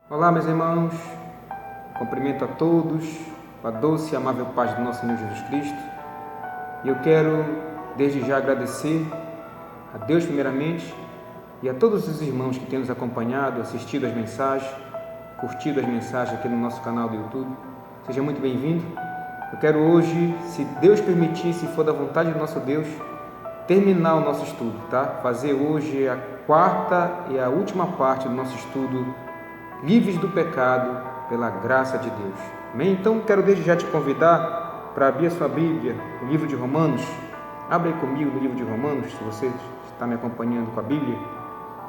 Olá, meus irmãos, cumprimento a todos com a doce e amável paz do nosso Senhor Jesus Cristo. E eu quero, desde já, agradecer a Deus primeiramente e a todos os irmãos que têm nos acompanhado, assistido as mensagens, curtido as mensagens aqui no nosso canal do YouTube. Seja muito bem-vindo. Eu quero hoje, se Deus permitir, se for da vontade do nosso Deus, terminar o nosso estudo, tá? Fazer hoje a quarta e a última parte do nosso estudo livres do pecado pela graça de Deus. Amém? Então, quero desde já te convidar para abrir a sua Bíblia, o livro de Romanos. Abra aí comigo no livro de Romanos, se você está me acompanhando com a Bíblia.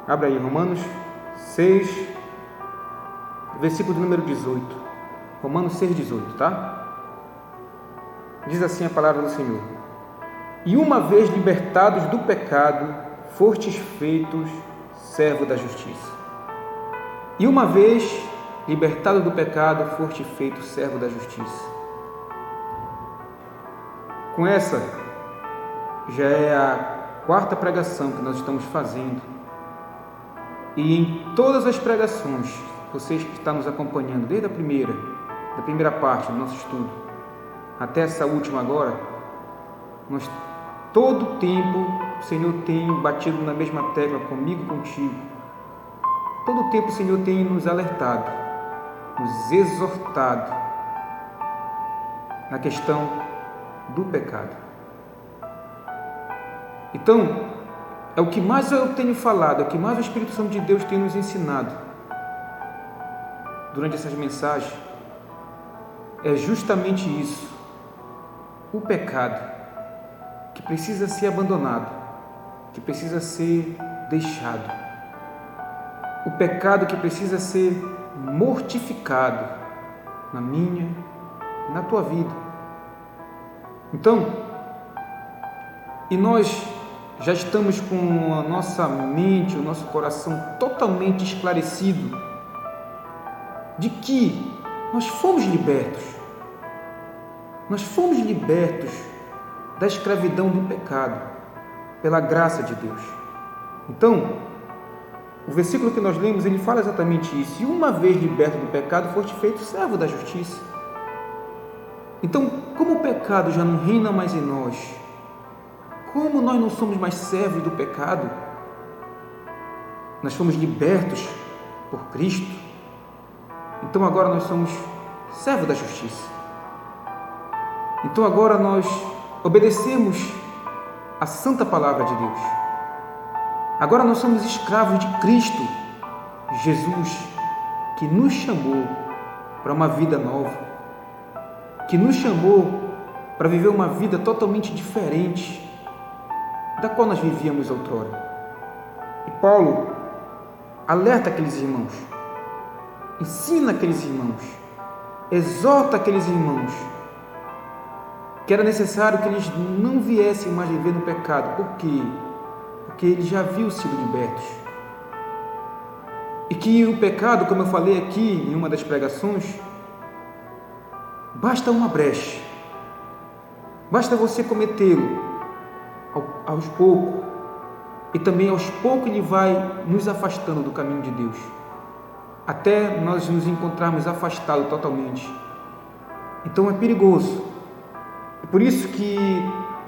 Abra aí, Romanos 6, versículo de número 18. Romanos 6, 18, tá? Diz assim a palavra do Senhor: E uma vez libertados do pecado, fostes feitos servo da justiça. E uma vez libertado do pecado, foste feito servo da justiça. Com essa, já é a quarta pregação que nós estamos fazendo. E em todas as pregações, vocês que estão nos acompanhando, desde da primeira parte do nosso estudo, até essa última agora, todo o tempo o Senhor tem batido na mesma tecla comigo e contigo. Todo o tempo o Senhor tem nos alertado, nos exortado na questão do pecado. Então, é o que mais eu tenho falado, é o que mais o Espírito Santo de Deus tem nos ensinado durante essas mensagens, é justamente isso, o pecado que precisa ser abandonado, que precisa ser deixado. O pecado que precisa ser mortificado na minha e na tua vida. Então, e nós já estamos com a nossa mente, o nosso coração totalmente esclarecido de que nós fomos libertos. Nós fomos libertos da escravidão do pecado pela graça de Deus. Então, o versículo que nós lemos, ele fala exatamente isso. E uma vez liberto do pecado, foste feito servo da justiça. Então, como o pecado já não reina mais em nós, como nós não somos mais servos do pecado, nós fomos libertos por Cristo, então agora nós somos servos da justiça. Então agora nós obedecemos a santa palavra de Deus. Agora nós somos escravos de Cristo, Jesus, que nos chamou para uma vida nova, que nos chamou para viver uma vida totalmente diferente da qual nós vivíamos outrora. E Paulo alerta aqueles irmãos, ensina aqueles irmãos, exorta aqueles irmãos que era necessário que eles não viessem mais viver no pecado. Por quê? Porque eles já haviam sido libertos. E que o pecado, como eu falei aqui em uma das pregações, basta uma brecha. Basta você cometê-lo aos poucos. E também aos poucos ele vai nos afastando do caminho de Deus. Até nós nos encontrarmos afastados totalmente. Então é perigoso. É por isso que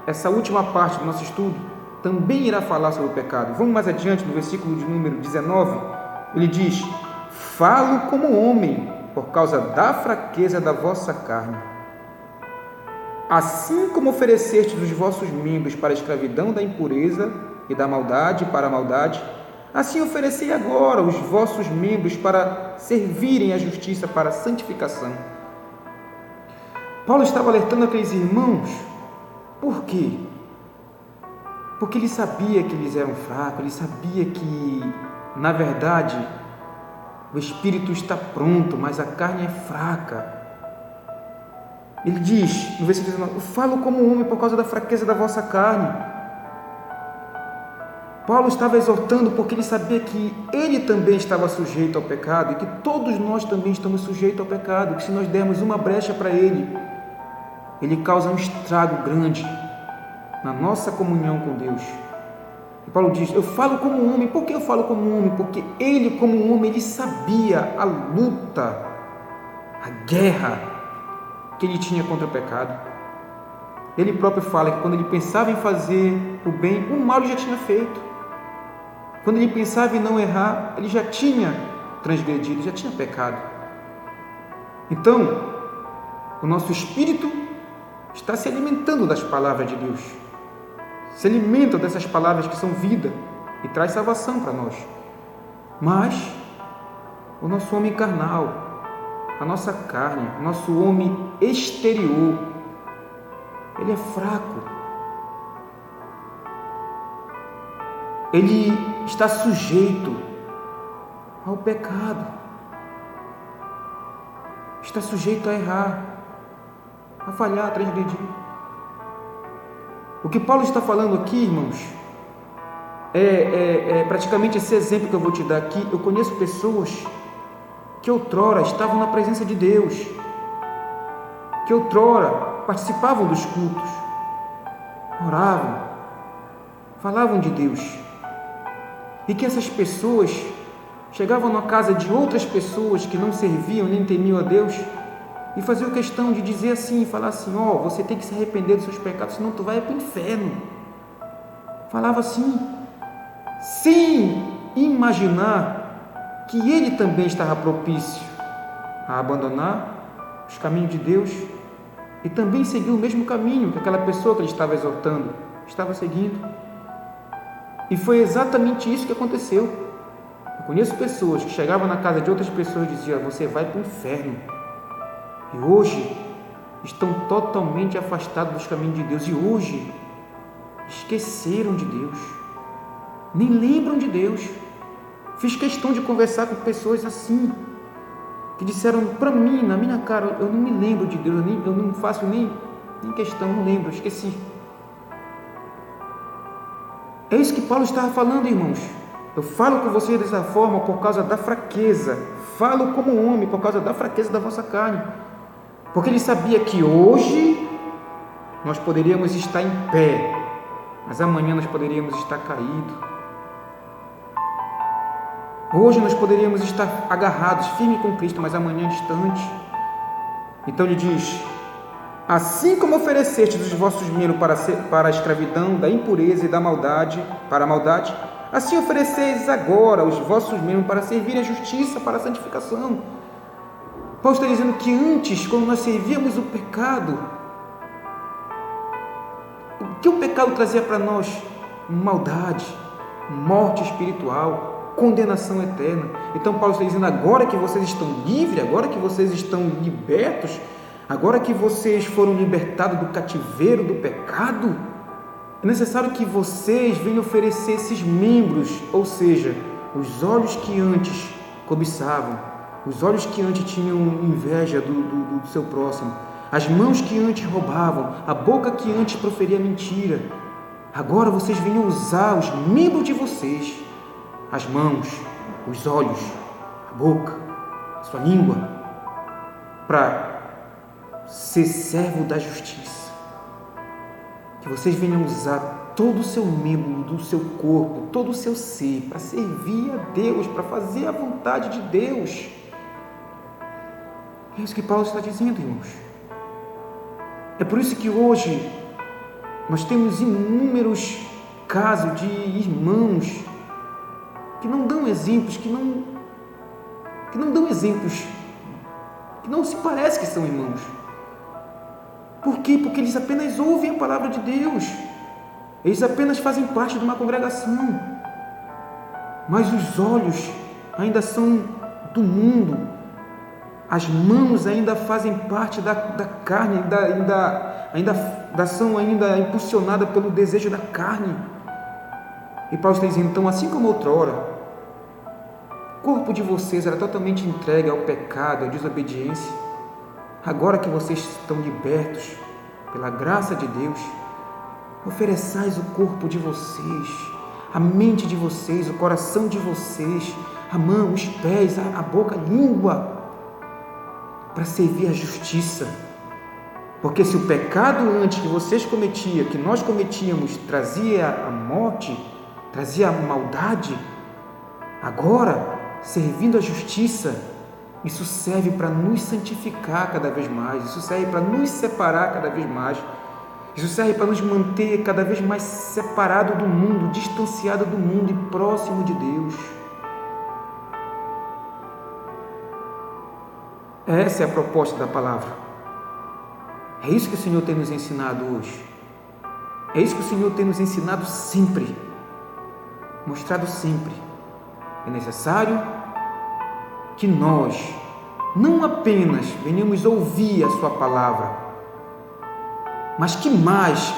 essa última parte do nosso estudo também irá falar sobre o pecado. Vamos mais adiante, no versículo de número 19, ele diz: Falo como homem, por causa da fraqueza da vossa carne. Assim como oferecestes os vossos membros para a escravidão da impureza e da maldade para a maldade, assim oferecei agora os vossos membros para servirem à justiça para a santificação. Paulo estava alertando aqueles irmãos. Por quê? Porque ele sabia que eles eram fracos, ele sabia que, na verdade, o espírito está pronto, mas a carne é fraca. Ele diz, no versículo 19, eu falo como homem por causa da fraqueza da vossa carne. Paulo estava exortando porque ele sabia que ele também estava sujeito ao pecado e que todos nós também estamos sujeitos ao pecado, que se nós dermos uma brecha para ele causa um estrago grande na nossa comunhão com Deus. E Paulo diz, eu falo como um homem. Por que eu falo como um homem? Porque ele, como um homem, ele sabia a luta, a guerra que ele tinha contra o pecado. Ele próprio fala que quando ele pensava em fazer o bem, o mal ele já tinha feito. Quando ele pensava em não errar, ele já tinha transgredido, já tinha pecado. Então, o nosso espírito está se alimentando das palavras de Deus. Se alimenta dessas palavras que são vida e traz salvação para nós. Mas o nosso homem carnal, a nossa carne, o nosso homem exterior, ele é fraco. Ele está sujeito ao pecado. Está sujeito a errar, a falhar, a transgredir. O que Paulo está falando aqui, irmãos, é praticamente esse exemplo que eu vou te dar aqui. Eu conheço pessoas que outrora estavam na presença de Deus, que outrora participavam dos cultos, oravam, falavam de Deus, e que essas pessoas chegavam na casa de outras pessoas que não serviam nem temiam a Deus e faziam questão de dizer assim, falar assim, você tem que se arrepender dos seus pecados, senão tu vai para o inferno. Falava assim, sem imaginar que ele também estava propício a abandonar os caminhos de Deus e também seguir o mesmo caminho que aquela pessoa que ele estava exortando estava seguindo. E foi exatamente isso que aconteceu. Eu conheço pessoas que chegavam na casa de outras pessoas e diziam, você vai para o inferno. E hoje estão totalmente afastados dos caminhos de Deus. E hoje esqueceram de Deus. Nem lembram de Deus. Fiz questão de conversar com pessoas assim, que disseram para mim, na minha cara, eu não me lembro de Deus, eu não faço nem questão, não lembro, esqueci. É isso que Paulo estava falando, irmãos. Eu falo com vocês dessa forma por causa da fraqueza. Falo como homem por causa da fraqueza da vossa carne. Porque ele sabia que hoje nós poderíamos estar em pé, mas amanhã nós poderíamos estar caídos. Hoje nós poderíamos estar agarrados, firmes com Cristo, mas amanhã distantes. Então ele diz, assim como oferecestes os vossos membros para a escravidão, da impureza e da maldade, para a maldade, assim ofereceis agora os vossos membros para servir a justiça, para a santificação. Paulo está dizendo que antes, quando nós servíamos o pecado, o que o pecado trazia para nós? Maldade, morte espiritual, condenação eterna. Então Paulo está dizendo, agora que vocês estão livres, agora que vocês estão libertos, agora que vocês foram libertados do cativeiro do pecado, é necessário que vocês venham oferecer esses membros, ou seja, os olhos que antes cobiçavam, os olhos que antes tinham inveja do seu próximo, as mãos que antes roubavam, a boca que antes proferia mentira, agora vocês venham usar os membros de vocês, as mãos, os olhos, a boca, a sua língua, para ser servo da justiça. Que vocês venham usar todo o seu membro do seu corpo, todo o seu ser, para servir a Deus, para fazer a vontade de Deus. É isso que Paulo está dizendo, irmãos. É por isso que hoje nós temos inúmeros casos de irmãos que não dão exemplos, que não dão exemplos, que não se parece que são irmãos. Por quê? Porque eles apenas ouvem a palavra de Deus, eles apenas fazem parte de uma congregação, mas os olhos ainda são do mundo, as mãos ainda fazem parte da carne, ainda são impulsionadas pelo desejo da carne. E Paulo está dizendo, então, assim como outrora, o corpo de vocês era totalmente entregue ao pecado, à desobediência, agora que vocês estão libertos pela graça de Deus, ofereçais o corpo de vocês, a mente de vocês, o coração de vocês, a mão, os pés, a boca, a língua, para servir a justiça. Porque se o pecado antes que vocês cometiam, que nós cometíamos, trazia a morte, trazia a maldade, agora, servindo a justiça, isso serve para nos santificar cada vez mais, isso serve para nos separar cada vez mais, isso serve para nos manter cada vez mais separado do mundo, distanciado do mundo e próximo de Deus. Essa é a proposta da palavra. É isso que o Senhor tem nos ensinado hoje. É isso que o Senhor tem nos ensinado sempre, mostrado sempre. É necessário que nós não apenas venhamos ouvir a sua palavra, mas que mais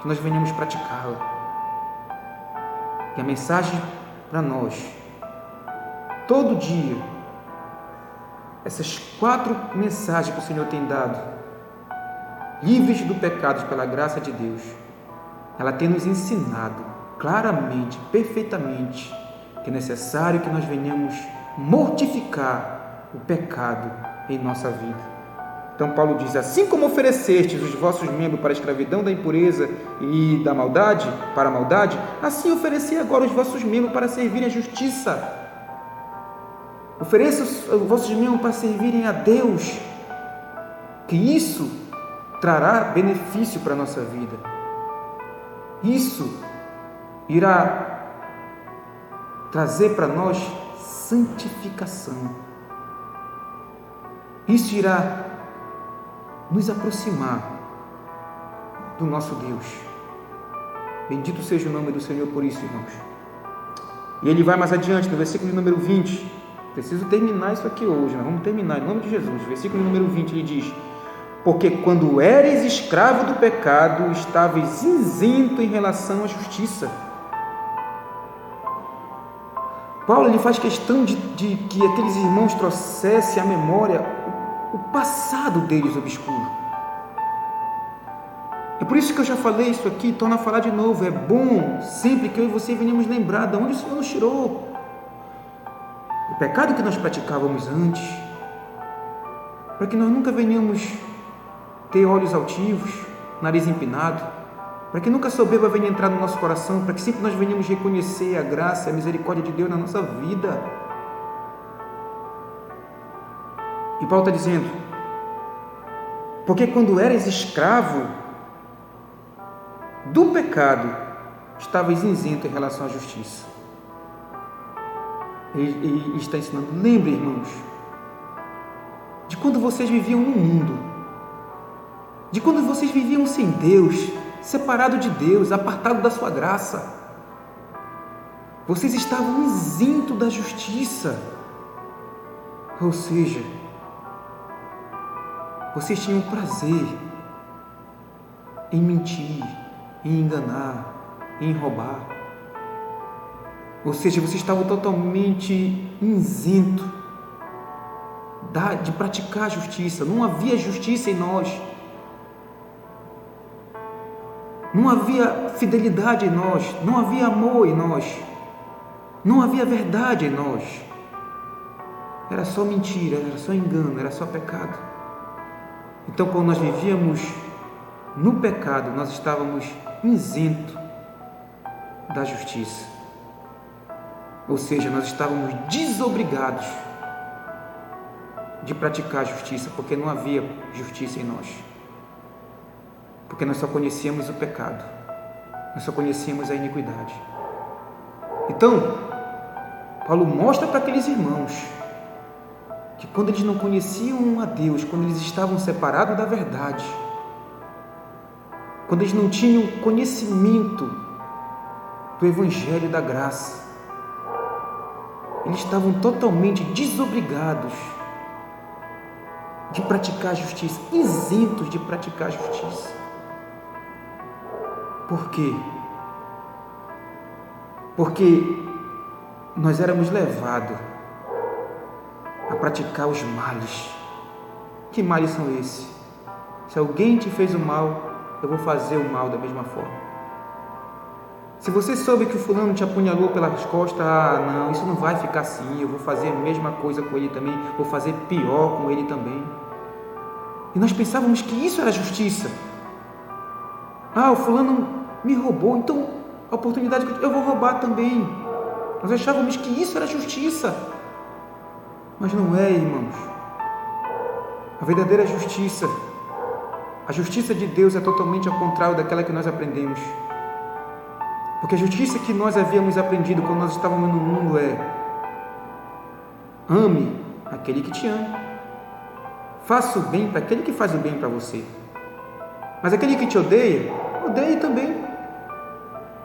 que nós venhamos praticá-la. E a mensagem para nós, todo dia, essas 4 mensagens que o Senhor tem dado, livres do pecado pela graça de Deus, ela tem nos ensinado claramente, perfeitamente, que é necessário que nós venhamos mortificar o pecado em nossa vida. Então Paulo diz: assim como oferecestes os vossos membros para a escravidão da impureza e da maldade, para a maldade, assim oferecei agora os vossos membros para servirem à justiça. Ofereça os vossos membros para servirem a Deus, que isso trará benefício para a nossa vida. Isso irá trazer para nós santificação. Isso irá nos aproximar do nosso Deus. Bendito seja o nome do Senhor por isso, irmãos. E ele vai mais adiante, no versículo número 20. Preciso terminar isso aqui hoje, nós vamos terminar em nome de Jesus. Versículo número 20, ele diz: porque quando eres escravo do pecado, estavas isento em relação à justiça. Paulo ele faz questão de que aqueles irmãos trouxessem à memória o passado deles obscuro. É por isso que eu já falei isso aqui, torno a falar de novo. É bom sempre que eu e você venhamos lembrar de onde o Senhor nos tirou. O pecado que nós praticávamos antes, para que nós nunca venhamos ter olhos altivos, nariz empinado, para que nunca a soberba venha entrar no nosso coração, para que sempre nós venhamos reconhecer a graça e a misericórdia de Deus na nossa vida. E Paulo está dizendo: porque quando eras escravo do pecado, estavas isento em relação à justiça. Ele está ensinando: lembre, irmãos, de quando vocês viviam no mundo, de quando vocês viviam sem Deus, separado de Deus, apartado da sua graça. Vocês estavam isentos da justiça, ou seja, vocês tinham prazer em mentir, em enganar, em roubar. Ou seja, vocês estavam totalmente isentos de praticar a justiça. Não havia justiça em nós. Não havia fidelidade em nós. Não havia amor em nós. Não havia verdade em nós. Era só mentira, era só engano, era só pecado. Então, quando nós vivíamos no pecado, nós estávamos isentos da justiça. Ou seja, nós estávamos desobrigados de praticar a justiça, porque não havia justiça em nós. Porque nós só conhecíamos o pecado, nós só conhecíamos a iniquidade. Então, Paulo mostra para aqueles irmãos que quando eles não conheciam a Deus, quando eles estavam separados da verdade, quando eles não tinham conhecimento do Evangelho da graça, eles estavam totalmente desobrigados de praticar a justiça, isentos de praticar a justiça. Por quê? Porque nós éramos levados a praticar os males. Que males são esses? Se alguém te fez o mal, eu vou fazer o mal da mesma forma. Se você soube que o fulano te apunhalou pelas costas, não, isso não vai ficar assim, eu vou fazer a mesma coisa com ele também, vou fazer pior com ele também. E nós pensávamos que isso era justiça. O fulano me roubou, então a oportunidade que eu vou roubar também. Nós achávamos que isso era justiça, mas não é, irmãos. A verdadeira justiça, a justiça de Deus é totalmente ao contrário daquela que nós aprendemos. Porque a justiça que nós havíamos aprendido quando nós estávamos no mundo é: ame aquele que te ama, faça o bem para aquele que faz o bem para você, mas aquele que te odeia, odeie também.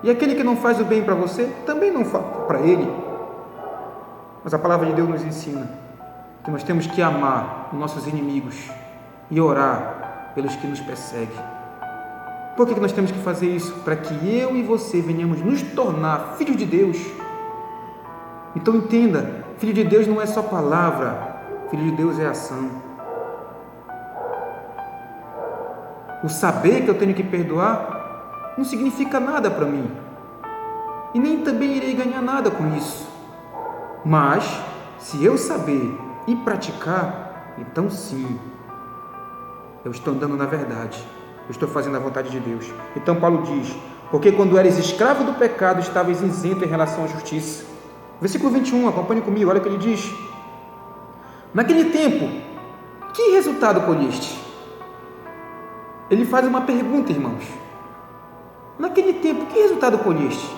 E aquele que não faz o bem para você, também não faça para ele. Mas a palavra de Deus nos ensina que nós temos que amar os nossos inimigos e orar pelos que nos perseguem. Por que nós temos que fazer isso? Para que eu e você venhamos nos tornar filhos de Deus. Então entenda, filho de Deus não é só palavra, filho de Deus é ação. O saber que eu tenho que perdoar não significa nada para mim, e nem também irei ganhar nada com isso. Mas, se eu saber e praticar, então sim, eu estou andando na verdade, eu estou fazendo a vontade de Deus. Então Paulo diz: porque quando eres escravo do pecado, estavas isento em relação à justiça. Versículo 21, acompanhe comigo, olha o que ele diz: naquele tempo, que resultado colheste? Ele faz uma pergunta, irmãos. Naquele tempo, que resultado colheste?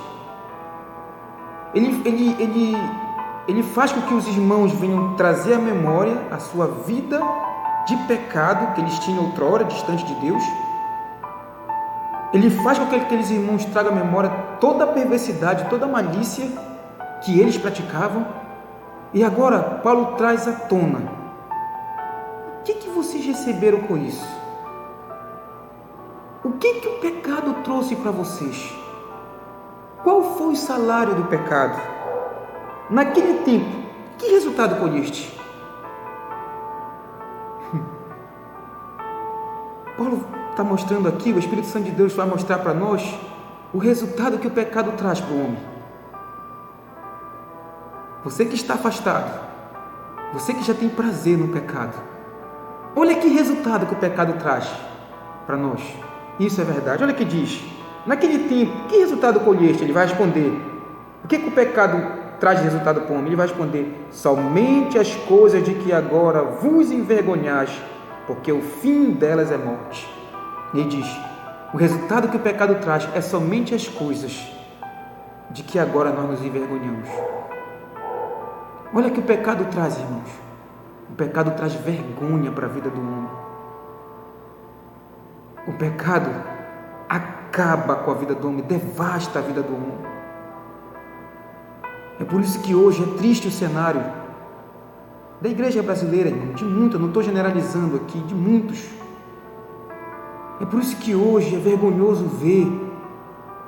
Ele faz com que os irmãos venham trazer à memória a sua vida de pecado que eles tinham outrora, distante de Deus. Ele faz com que aqueles irmãos tragam à memória toda a perversidade, toda a malícia que eles praticavam. E agora, Paulo traz à tona: o que vocês receberam com isso? O que o pecado trouxe para vocês? Qual foi o salário do pecado? Naquele tempo, que resultado colheste? Paulo está mostrando aqui, o Espírito Santo de Deus vai mostrar para nós o resultado que o pecado traz para o homem. Você que está afastado, você que já tem prazer no pecado, olha que resultado que o pecado traz para nós. Isso é verdade. Olha o que diz: naquele tempo, que resultado colheste? Ele vai responder: o que o pecado traz de resultado para o homem? Ele vai responder: somente as coisas de que agora vos envergonhais, porque o fim delas é morte. E ele diz: o resultado que o pecado traz é somente as coisas de que agora nós nos envergonhamos. Olha o que o pecado traz, irmãos. O pecado traz vergonha para a vida do homem. O pecado acaba com a vida do homem, devasta a vida do homem. É por isso que hoje é triste o cenário da igreja brasileira, irmão, de muitos, eu não estou generalizando aqui, de muitos. É por isso que hoje é vergonhoso ver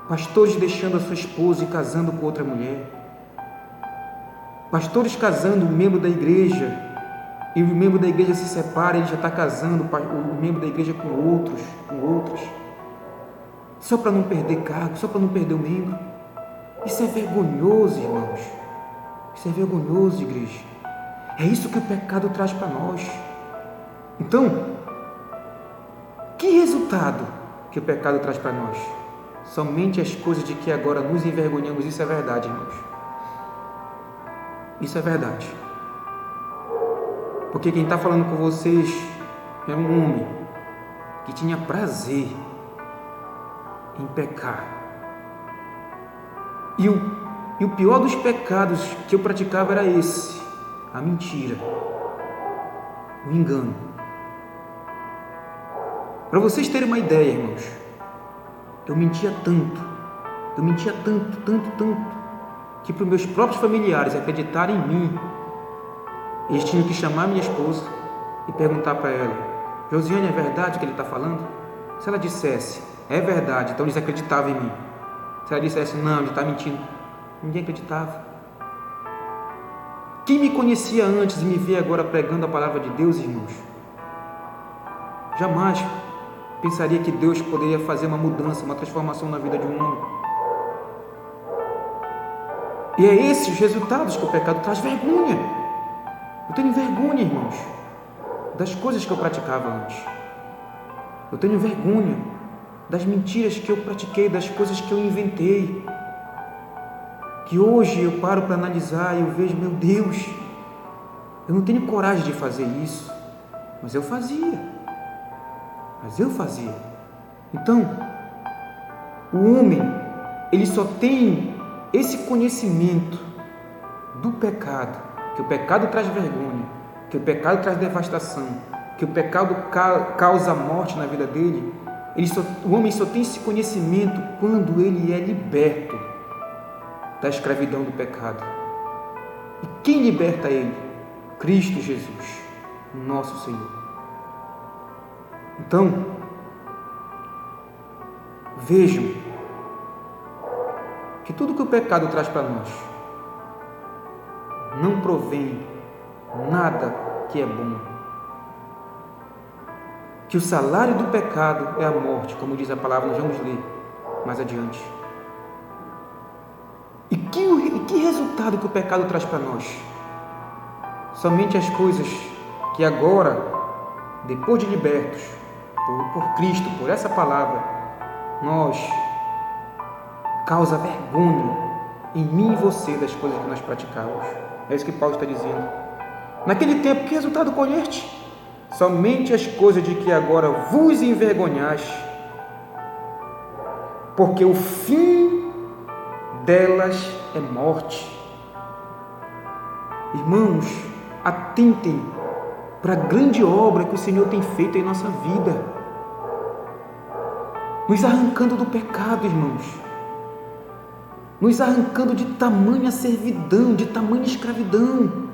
pastores deixando a sua esposa e casando com outra mulher. Pastores casando um membro da igreja, e o membro da igreja se separa, ele já está casando o membro da igreja com outros, só para não perder cargo, só para não perder o membro. Isso é vergonhoso, irmãos. Isso é vergonhoso, igreja. É isso que o pecado traz para nós. Então, que resultado que o pecado traz para nós? Somente as coisas de que agora nos envergonhamos. Isso é verdade, irmãos. Isso é verdade. Porque quem está falando com vocês é um homem que tinha prazer em pecar. E o pior dos pecados que eu praticava era esse: a mentira, o engano. Para vocês terem uma ideia, irmãos, eu mentia tanto, que para os meus próprios familiares acreditarem em mim, eles tinham que chamar minha esposa e perguntar para ela: Josiane, é verdade o que ele está falando? Se ela dissesse: é verdade, então eles acreditavam em mim. Se ela dissesse: não, ele está mentindo, ninguém acreditava. Quem me conhecia antes e me vê agora pregando a palavra de Deus, irmãos, jamais pensaria que Deus poderia fazer uma mudança, uma transformação na vida de um homem. E é esses os resultados que o pecado traz: vergonha. Eu tenho vergonha, irmãos, das coisas que eu praticava antes. Eu tenho vergonha das mentiras que eu pratiquei, das coisas que eu inventei. que hoje eu paro para analisar e eu vejo, meu Deus, eu não tenho coragem de fazer isso, mas eu fazia. Então, o homem, ele só tem esse conhecimento do pecado, que o pecado traz vergonha, que o pecado traz devastação, que o pecado causa morte na vida dele. O homem só tem esse conhecimento quando ele é liberto da escravidão do pecado. E quem liberta ele? Cristo Jesus, nosso Senhor. Então, vejam que tudo que o pecado traz para nós não provém nada que é bom. Que o salário do pecado é a morte, como diz a palavra, nós vamos ler mais adiante. E que resultado que o pecado traz para nós? Somente as coisas que agora, depois de libertos por Cristo, por essa palavra, nós causa vergonha em mim e você das coisas que nós praticávamos. É isso que Paulo está dizendo. Naquele tempo, que resultado colheste? Somente as coisas de que agora vos envergonhaste, porque o fim delas é morte. Irmãos, atentem para a grande obra que o Senhor tem feito em nossa vida, nos arrancando do pecado, irmãos, nos arrancando de tamanha servidão, de tamanha escravidão.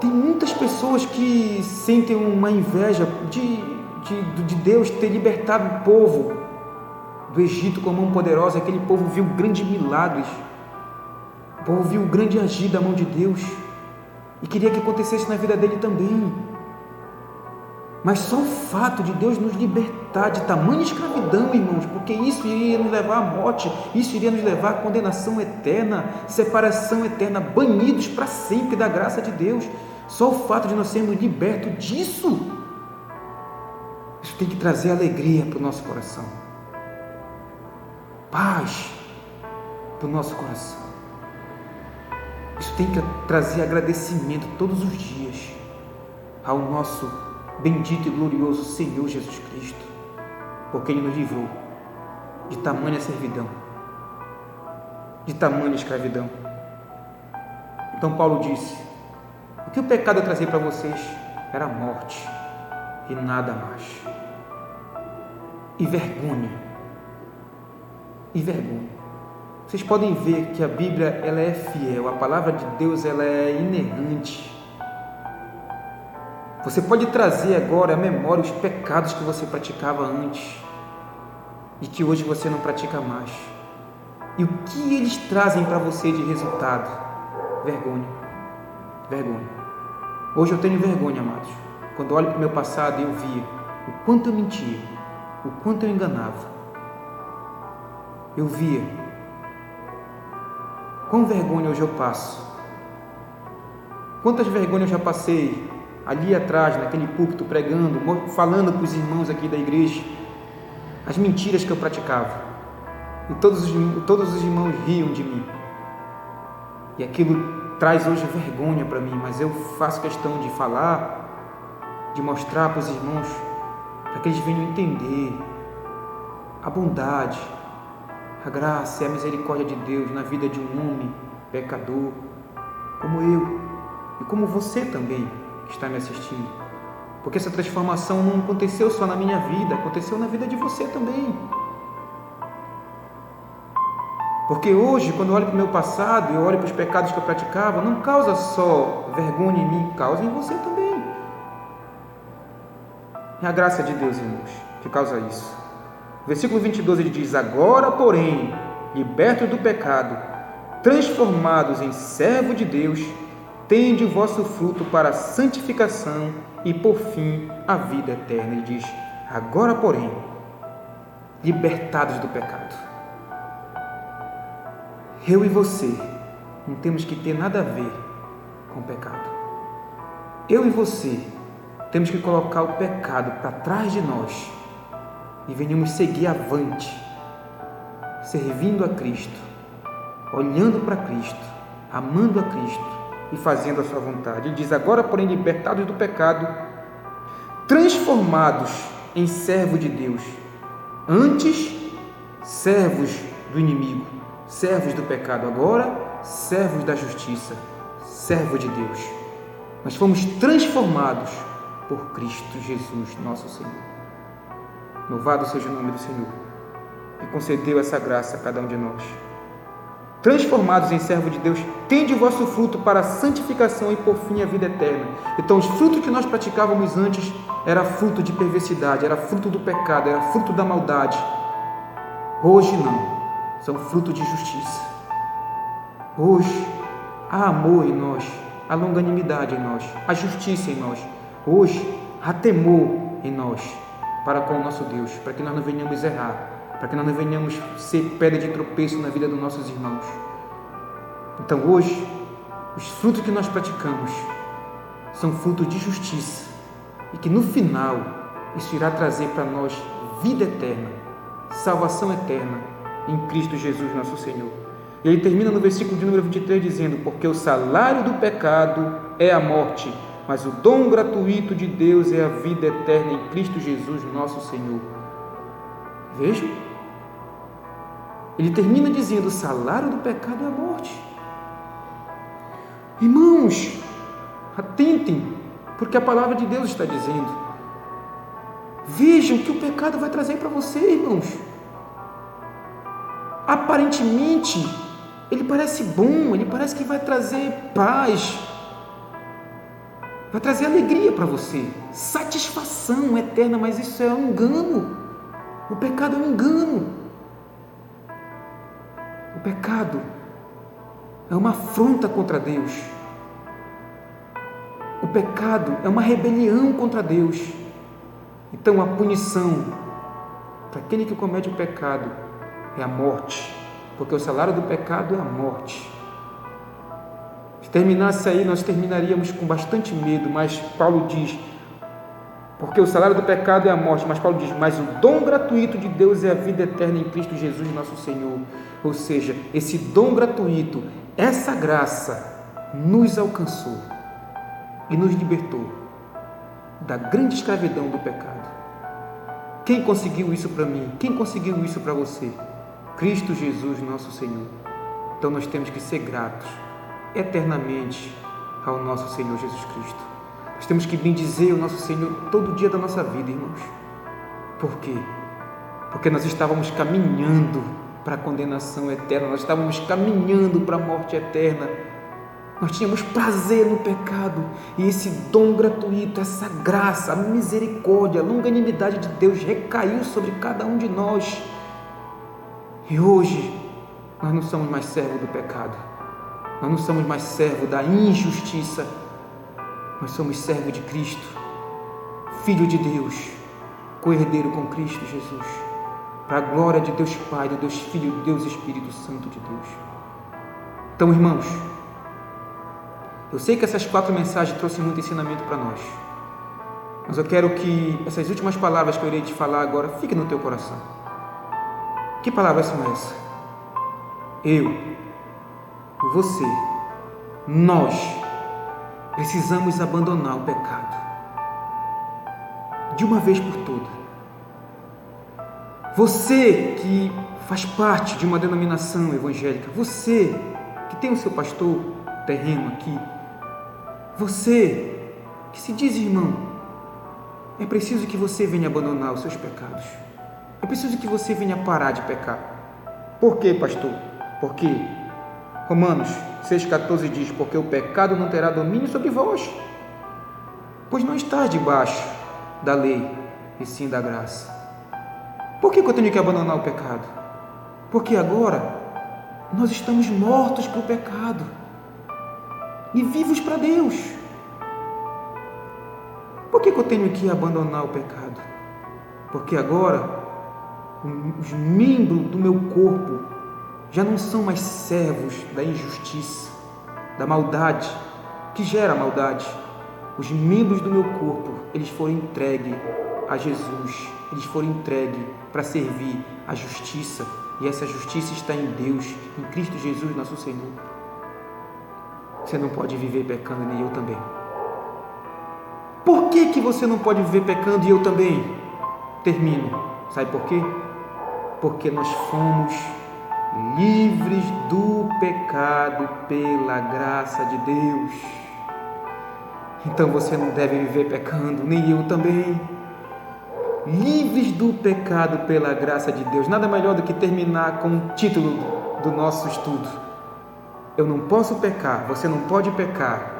Tem muitas pessoas que sentem uma inveja de Deus ter libertado o povo do Egito com a mão poderosa. Aquele povo viu grandes milagres, o povo viu o grande agir da mão de Deus e queria que acontecesse na vida dele também. Mas só o fato de Deus nos libertar de tamanha escravidão, irmãos, porque isso iria nos levar à morte, isso iria nos levar à condenação eterna, separação eterna, banidos para sempre da graça de Deus. Só o fato de nós sermos libertos disso, isso tem que trazer alegria para o nosso coração, paz para o nosso coração. Isso tem que trazer agradecimento todos os dias ao nosso bendito e glorioso Senhor Jesus Cristo, porque Ele nos livrou de tamanha servidão, de tamanha escravidão. Então Paulo disse: o que o pecado trazia para vocês era morte e nada mais. E vergonha. Vocês podem ver que a Bíblia, ela é fiel, a palavra de Deus, ela é inerrante. Você pode trazer agora à memória os pecados que você praticava antes e que hoje você não pratica mais. E o que eles trazem para você de resultado? Vergonha. Hoje eu tenho vergonha, amados. Quando olho para o meu passado, eu via o quanto eu mentia, o quanto eu enganava. Eu via quão vergonha hoje eu passo. Quantas vergonhas eu já passei ali atrás, naquele púlpito, pregando, falando para os irmãos aqui da igreja as mentiras que eu praticava. E todos os irmãos riam de mim. E aquilo traz hoje vergonha para mim, mas eu faço questão de falar, de mostrar para os irmãos, para que eles venham entender a bondade, a graça e a misericórdia de Deus na vida de um homem pecador, como eu e como você também que está me assistindo. Porque essa transformação não aconteceu só na minha vida, aconteceu na vida de você também. Porque hoje, quando eu olho para o meu passado, eu olho para os pecados que eu praticava, não causa só vergonha em mim, causa em você também. É a graça de Deus, irmãos, que causa isso. Versículo 22, ele diz: agora, porém, libertos do pecado, transformados em servo de Deus, tende o vosso fruto para a santificação e, por fim, a vida eterna. Ele diz: agora, porém, libertados do pecado. Eu e você não temos que ter nada a ver com o pecado. Eu e você temos que colocar o pecado para trás de nós e venhamos seguir avante, servindo a Cristo, olhando para Cristo, amando a Cristo e fazendo a sua vontade. Ele diz: agora, porém, libertados do pecado, transformados em servos de Deus, antes servos do inimigo, servos do pecado, agora servos da justiça, servos de Deus. Nós fomos transformados por Cristo Jesus, nosso Senhor. Louvado seja o nome do Senhor, que concedeu essa graça a cada um de nós. Transformados em servo de Deus, tende o vosso fruto para a santificação e por fim a vida eterna. Então os frutos que nós praticávamos antes era fruto de perversidade, era fruto do pecado, era fruto da maldade. Hoje não, são fruto de justiça. Hoje há amor em nós, há longanimidade em nós, há justiça em nós. Hoje há temor em nós para com o nosso Deus, para que nós não venhamos errar, para que nós não venhamos ser pedra de tropeço na vida dos nossos irmãos. Então hoje, os frutos que nós praticamos são frutos de justiça e que no final isso irá trazer para nós vida eterna, salvação eterna em Cristo Jesus nosso Senhor. E ele termina no versículo de número 23 dizendo: porque o salário do pecado é a morte, mas o dom gratuito de Deus é a vida eterna em Cristo Jesus nosso Senhor. Vejam, ele termina dizendo: o salário do pecado é a morte. Irmãos, atentem, porque a palavra de Deus está dizendo. Vejam o que o pecado vai trazer para você, irmãos. Aparentemente, ele parece bom, ele parece que vai trazer paz, vai trazer alegria para você, satisfação eterna, mas isso é um engano. O pecado é um engano. O pecado é uma afronta contra Deus. O pecado é uma rebelião contra Deus. Então a punição para aquele que comete o pecado é a morte, porque o salário do pecado é a morte. Se terminasse aí, nós terminaríamos com bastante medo, mas Paulo diz: porque o salário do pecado é a morte, mas Paulo diz: mas o dom gratuito de Deus é a vida eterna em Cristo Jesus nosso Senhor. Ou seja, esse dom gratuito, essa graça nos alcançou e nos libertou da grande escravidão do pecado. Quem conseguiu isso para mim? Quem conseguiu isso para você? Cristo Jesus nosso Senhor. Então nós temos que ser gratos eternamente ao nosso Senhor Jesus Cristo. Nós temos que bendizer o nosso Senhor todo dia da nossa vida, irmãos. Por quê? Porque nós estávamos caminhando para a condenação eterna, nós estávamos caminhando para a morte eterna. Nós tínhamos prazer no pecado e esse dom gratuito, essa graça, a misericórdia, a longanimidade de Deus recaiu sobre cada um de nós. E hoje nós não somos mais servos do pecado, nós não somos mais servos da injustiça. Nós somos servos de Cristo, Filho de Deus, co-herdeiro com Cristo Jesus, para a glória de Deus Pai, de Deus Filho, de Deus Espírito Santo de Deus. Então, irmãos, eu sei que essas 4 mensagens trouxeram muito ensinamento para nós, mas eu quero que essas últimas palavras que eu irei te falar agora fiquem no teu coração. Que palavras são essas? Eu, você, nós precisamos abandonar o pecado de uma vez por todas. Você que faz parte de uma denominação evangélica, você que tem o seu pastor terreno aqui, você que se diz irmão, é preciso que você venha abandonar os seus pecados. É preciso que você venha parar de pecar. Por quê, pastor? Porque Romanos 6,14 diz: porque o pecado não terá domínio sobre vós, pois não estás debaixo da lei, e sim da graça. Por que eu tenho que abandonar o pecado? Porque agora nós estamos mortos para o pecado e vivos para Deus. Por que eu tenho que abandonar o pecado? Porque agora os membros do meu corpo já não são mais servos da injustiça, da maldade, que gera maldade. Os membros do meu corpo, eles foram entregues a Jesus, eles foram entregues para servir a justiça, e essa justiça está em Deus, em Cristo Jesus, nosso Senhor. Você não pode viver pecando, nem eu também. Por que você não pode viver pecando e eu também? Termino. Sabe por quê? Porque nós fomos livres do pecado pela graça de Deus. Então você não deve viver pecando, nem eu também. Livres do pecado pela graça de Deus. Nada melhor do que terminar com o título do nosso estudo. Eu não posso pecar, você não pode pecar.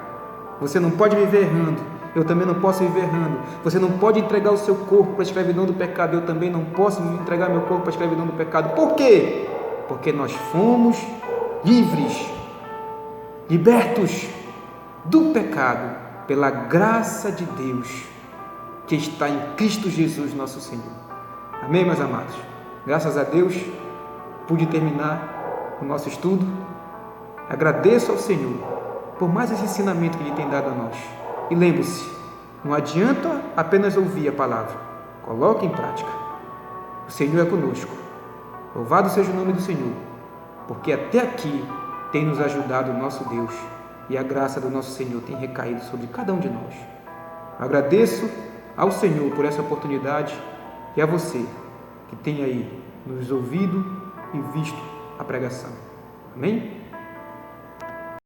Você não pode viver errando, eu também não posso viver errando. Você não pode entregar o seu corpo para a escravidão do pecado, eu também não posso entregar meu corpo para a escravidão do pecado. Por quê? Porque nós fomos livres, libertos do pecado pela graça de Deus que está em Cristo Jesus, nosso Senhor. Amém, meus amados? Graças a Deus, pude terminar o nosso estudo. Agradeço ao Senhor por mais esse ensinamento que Ele tem dado a nós. E lembre-se, não adianta apenas ouvir a palavra, coloque em prática. O Senhor é conosco. Louvado seja o nome do Senhor, porque até aqui tem nos ajudado o nosso Deus e a graça do nosso Senhor tem recaído sobre cada um de nós. Agradeço ao Senhor por essa oportunidade e a você que tem aí nos ouvido e visto a pregação. Amém?